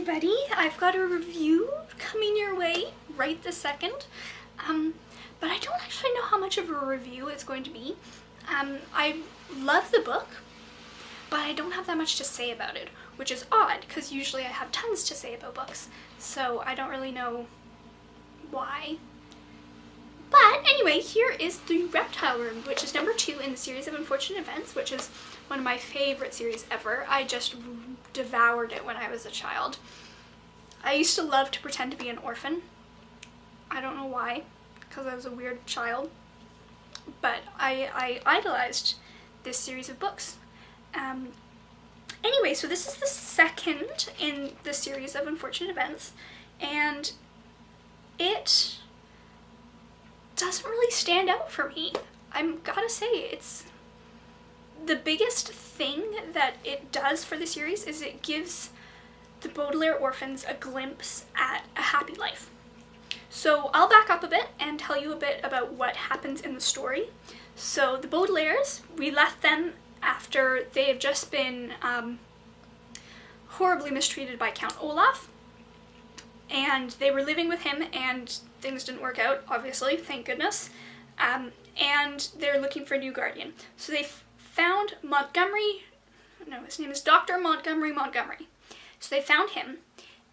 everybody! I've got a review coming your way right this second, but I don't actually know how much of a review it's going to be. I love the book, but I don't have that much to say about it, which is odd because usually I have tons to say about books, so I don't really know why. But anyway, here is The Reptile Room, which is number 2 in the series of Unfortunate Events, which is one of my favorite series ever. I just devoured it when I was a child. I used to love to pretend to be an orphan. I don't know why, because I was a weird child. But I idolized this series of books. Anyway, so this is the second in the series of Unfortunate Events, and it doesn't really stand out for me. I'm gotta say, it's the biggest thing that it does for the series is it gives the Baudelaire orphans a glimpse at a happy life. So I'll back up a bit and tell you a bit about what happens in the story. So the Baudelaires, we left them after they have just been horribly mistreated by Count Olaf, and they were living with him and things didn't work out, obviously, thank goodness, and they're looking for a new guardian. So they found his name is Dr. Montgomery. So they found him,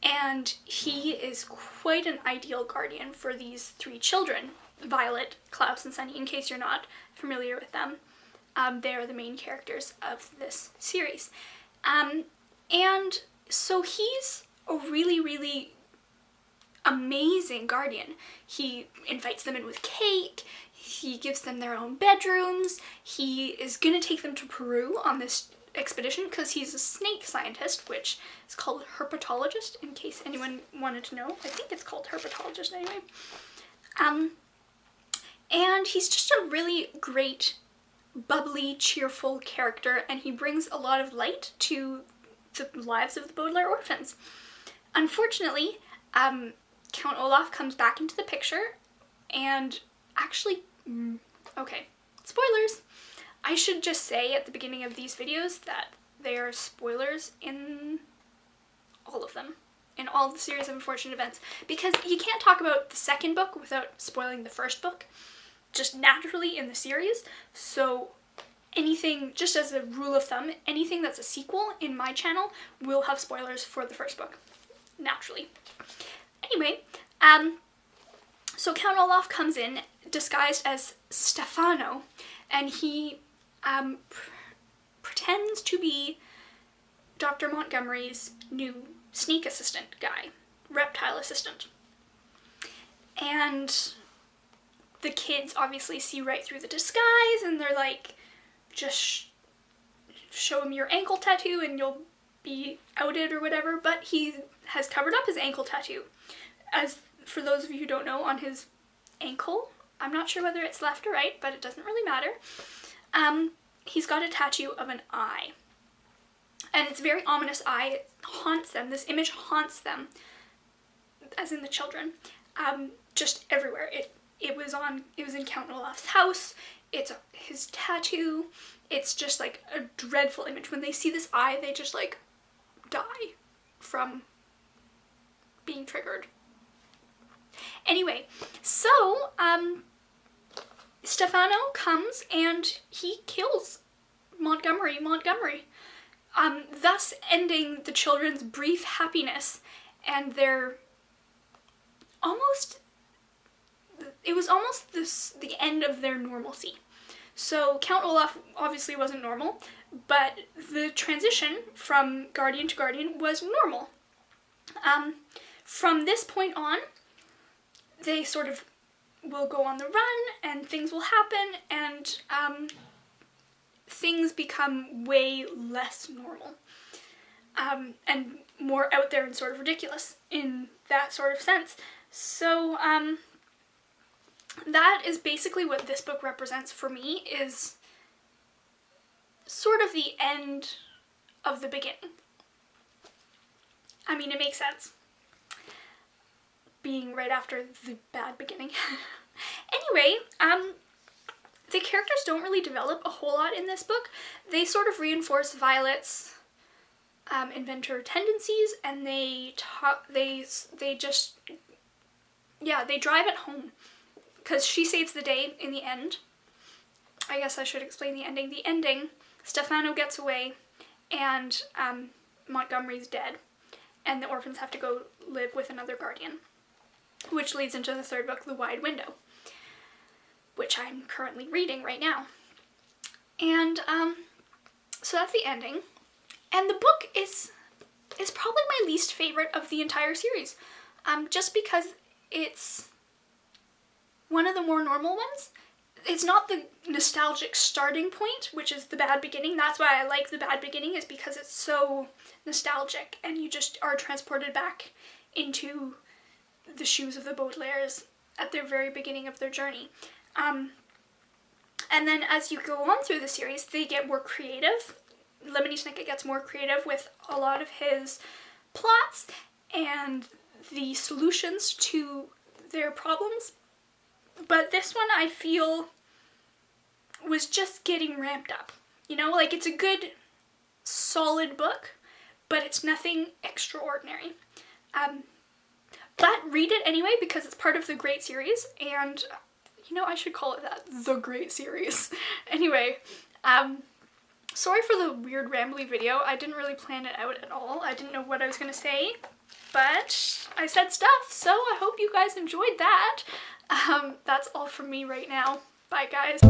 and he is quite an ideal guardian for these 3 children, Violet, Klaus, and Sunny, in case you're not familiar with them. They are the main characters of this series. And so he's a really, really amazing guardian. He invites them in with cake, he gives them their own bedrooms, he is gonna take them to Peru on this expedition because he's a snake scientist, which is called herpetologist, in case anyone wanted to know. I think it's called herpetologist anyway. And he's just a really great, bubbly, cheerful character, and he brings a lot of light to the lives of the Baudelaire orphans. Unfortunately, Count Olaf comes back into the picture, and actually, okay, spoilers! I should just say at the beginning of these videos that there are spoilers in all of them, in all the series of Unfortunate Events, because you can't talk about the second book without spoiling the first book, just naturally in the series. So anything, just as a rule of thumb, anything that's a sequel in my channel will have spoilers for the first book, naturally. Anyway, so Count Olaf comes in disguised as Stefano, and he pretends to be Dr. Montgomery's new sneak assistant guy, reptile assistant. And the kids obviously see right through the disguise, and they're like, just show him your ankle tattoo and you'll be outed or whatever, but he has covered up his ankle tattoo. As for those of you who don't know, on his ankle, I'm not sure whether it's left or right, but it doesn't really matter, he's got a tattoo of an eye. And it's a very ominous eye. It haunts them. This image haunts them, as in the children, just everywhere. It was in Count Olaf's house. It's his tattoo. It's just like a dreadful image. When they see this eye, they just like die from being triggered. Anyway, so Stefano comes and he kills Montgomery, thus ending the children's brief happiness and their it was almost the end of their normalcy. So Count Olaf obviously wasn't normal, but the transition from guardian to guardian was normal. From this point on, they sort of will go on the run, and things will happen, and things become way less normal, and more out there and sort of ridiculous in that sort of sense. So that is basically what this book represents for me, is sort of the end of the beginning. I mean, it makes sense, being right after the bad beginning. Anyway, the characters don't really develop a whole lot in this book. They sort of reinforce Violet's inventor tendencies, and they drive it home because she saves the day in the end. I guess I should explain the ending. The ending, Stefano gets away, and Montgomery's dead, and the orphans have to go live with another guardian, which leads into the third book, The Wide Window, which I'm currently reading right now. And so that's the ending. And the book is probably my least favorite of the entire series, just because it's one of the more normal ones. It's not the nostalgic starting point, which is The Bad Beginning. That's why I like The Bad Beginning, is because it's so nostalgic and you just are transported back into the shoes of the Baudelaires at their very beginning of their journey. And then as you go on through the series, they get more creative. Lemony Snicket gets more creative with a lot of his plots and the solutions to their problems. But this one, I feel, was just getting ramped up. You know, like, it's a good, solid book, but it's nothing extraordinary. But read it anyway, because it's part of the Great Series, and, you know, I should call it that, the Great Series. Anyway, sorry for the weird rambly video. I didn't really plan it out at all. I didn't know what I was going to say, but I said stuff, so I hope you guys enjoyed that. That's all from me right now. Bye, guys.